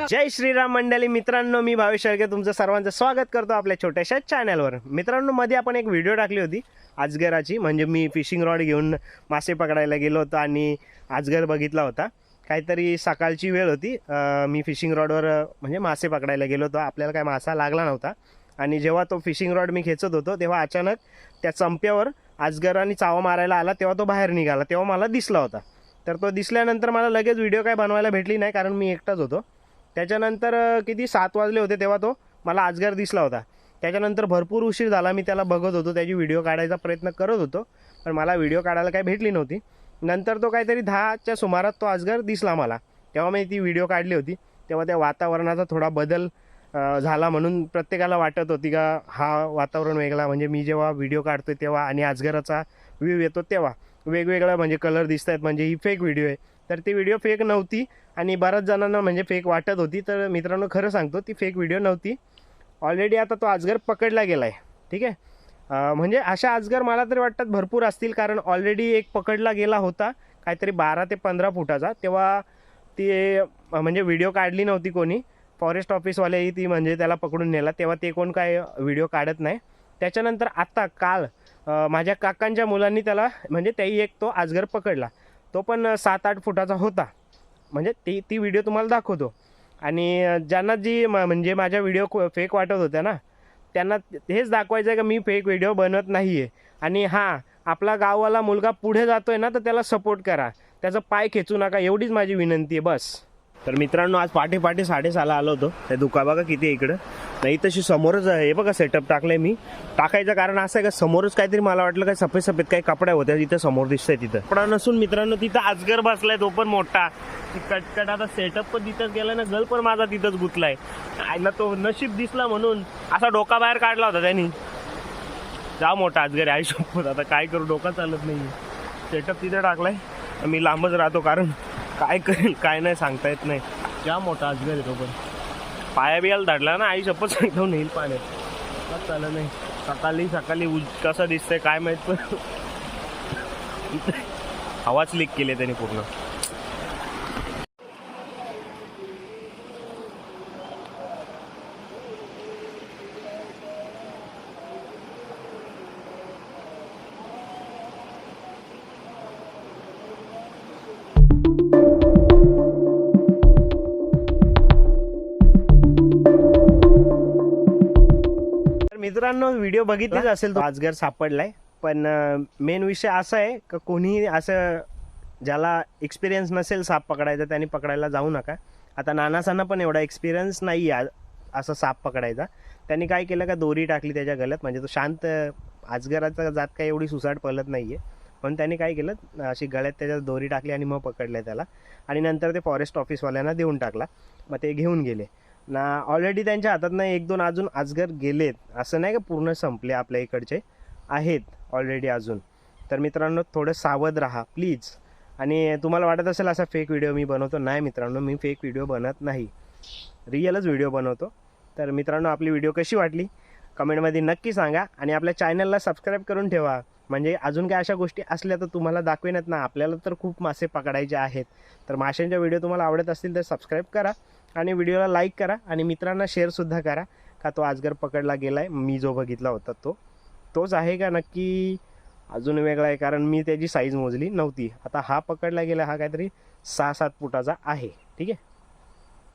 जय श्रीराम मंडळी मित्रांनो, मी भावेश शेळके तुमचं सर्वांचं स्वागत करतो आपल्या छोट्याशा चॅनलवर. मित्रांनो, मध्ये आपण एक व्हिडिओ टाकली होती अजगराची, म्हणजे मी फिशिंग रॉड घेऊन मासे पकडायला गेलो होतो आणि अजगर बघितला होता. काहीतरी सकाळची वेळ होती, मी फिशिंग रॉडवर म्हणजे मासे पकडायला गेलो होतो. आपल्याला काय मासा लागला नव्हता आणि जेव्हा तो फिशिंग रॉड मी खेचत होतो तेव्हा अचानक त्या चंप्यावर अजगराने चावा मारायला आला. तेव्हा तो बाहेर निघाला, तेव्हा मला दिसला होता. तर तो दिसल्यानंतर मला लगेच व्हिडिओ काय बनवायला भेटली नाही, कारण मी एकटाच होतो. त्याच्यानंतर किती 7 वाजले होते तेव्हा तो मला अजगर दिसला होता. त्याच्यानंतर भरपूर उशीर झाला, मी त्याला बघत होतो, त्याची व्हिडिओ काढायचा प्रयत्न करत होतो, पण मला व्हिडिओ काढायला काही भेटली नव्हती. नंतर तो काहीतरी 10च्या सुमारात तो अजगर दिसला मला, तेव्हा मी ती व्हिडिओ काढली होती. तेव्हा त्या वातावरणाचा थोडा बदल झाला, म्हणून प्रत्येकाला वाटत होती का हा वातावरण वेगळा, म्हणजे मी जेव्हा व्हिडिओ काढतोय तेव्हा आणि अजगराचा व्ह्यू येतो तेव्हा वेगवेगळा म्हणजे कलर दिसत आहेत, म्हणजे ही फेक व्हिडिओ आहे. तर ती व्हिडिओ फेक नव्हती आणि बऱ्याच जणांना म्हणजे फेक वाटत होती. तर मित्रांनो, खरं सांगतो, ती फेक व्हिडिओ नव्हती. ऑलरेडी आता तो अजगर पकडला गेला आहे, ठीक आहे. म्हणजे अशा अजगर मला तरी वाटतात भरपूर असतील, कारण ऑलरेडी एक पकडला गेला होता काहीतरी 12 ते 15 फुटाचा. तेव्हा ती म्हणजे व्हिडिओ काढली नव्हती कोणी, फॉरेस्ट ऑफिसवालेही ती म्हणजे त्याला पकडून नेला, तेव्हा ते कोण काय व्हिडिओ काढत नाही. त्याच्यानंतर आत्ता काल माझ्या काकांच्या मुलांनी त्याला म्हणजे त्याही एक तो अजगर पकडला. तो पण 7-8 फुटाचा होता, म्हणजे ती व्हिडिओ तुम्हाला दाखवतो. आणि ज्यांना जी म्हणजे माझ्या व्हिडिओ फेक वाटत होत्या ना, त्यांना हेच दाखवायचं आहे का मी फेक व्हिडिओ बनवत नाही आहे. आणि हां, आपला गाववाला मुलगा पुढे जातोय ना, तर त्याला सपोर्ट करा, त्याचा पाय खेचू नका, एवढीच माझी विनंती आहे बस. तर मित्रांनो, आज पाठी 6:30 आलो होतो. ते दुका बघा किती आहे इकडं, नाही तशी समोरच आहे. हे बघा सेटअप टाकलंय मी. टाकायचं कारण असं आहे का समोरच काहीतरी मला वाटलं काय सफेद सफेद काही कपड्या होत्या, तिथं समोर दिसतंय. तिथं कपडा नसून मित्रांनो तिथं अजगर बसलाय, तो पण मोठा. कटकट आता सेटअप पण तिथंच गेलाय ना, गल पण माझा तिथंच गुतलाय. आईला तो नशीब दिसला म्हणून असा डोका बाहेर काढला होता त्यांनी. जा मोठा अजगर आहे, शपथ. आता काय करू, डोका चालत नाही. सेटअप तिथे टाकलाय, मी लांबच राहतो, कारण काय करेल काय नाही सांगता येत नाही. ज्या मोठा अजगर येतो, पण पाया बियाला धाडला ना, आई शपथ सांगतो नेईल पाण्यात. चालत नाही. सकाळी कसं दिसतंय काय माहित, पण हवाच लीक केली त्याने पूर्ण. मित्रांनो, व्हिडिओ बघितलीच असेल, तो अजगर सापडलाय. पण मेन विषय असा आहे का कोणी असं ज्याला एक्सपिरियन्स नसेल साप पकडायचा त्यांनी पकडायला जाऊ नका. आता नानासांना पण एवढा एक्सपिरियन्स नाही आहे असं साप पकडायचा. त्यांनी काय केलं का दोरी टाकली त्याच्या गळ्यात, म्हणजे तो शांत अजगराचा जात काय एवढी सुसाट पळत नाही आहे, पण त्यांनी काय केलं अशी गळ्यात त्याच्यात दोरी टाकली आणि मग पकडलं त्याला. आणि नंतर ते फॉरेस्ट ऑफिसवाल्यांना देऊन टाकला, मग ते घेऊन गेले ना. ऑलरेडी त्यांच्या हातातनं 1-2 अजून अजगर गेलेत, असं नाही का पूर्ण संपले, आपल्या इकडचे आहेत ऑलरेडी अजून. तर मित्रांनो, थोडं सावध राहा प्लीज. आणि तुम्हाला वाटत असेल असा फेक व्हिडिओ मी बनवतो, नाही मित्रांनो, मी फेक व्हिडिओ बनत नाही, रिअलच व्हिडिओ बनवतो. तर मित्रांनो, आपली व्हिडिओ कशी वाटली कमेंटमध्ये नक्की सांगा आणि आपल्या चॅनलला सबस्क्राईब करून ठेवा, म्हणजे अजून काय अशा गोष्टी असल्या तर तुम्हाला दाखवेनच ना. आपल्याला तर खूप मासे पकडायचे आहेत, तर माशांच्या व्हिडिओ तुम्हाला आवडत असतील तर सबस्क्राईब करा आणि व्हिडिओला लाईक करा आणि मित्रांना शेअरसुद्धा करा. का तो अजगर पकडला गेला आहे, मी जो बघितला होता तोच आहे का नक्की अजून वेगळा आहे, कारण मी त्याची साईज मोजली नव्हती. आता हा पकडला गेला, हा काहीतरी 6-7 फुटाचा आहे, ठीक आहे.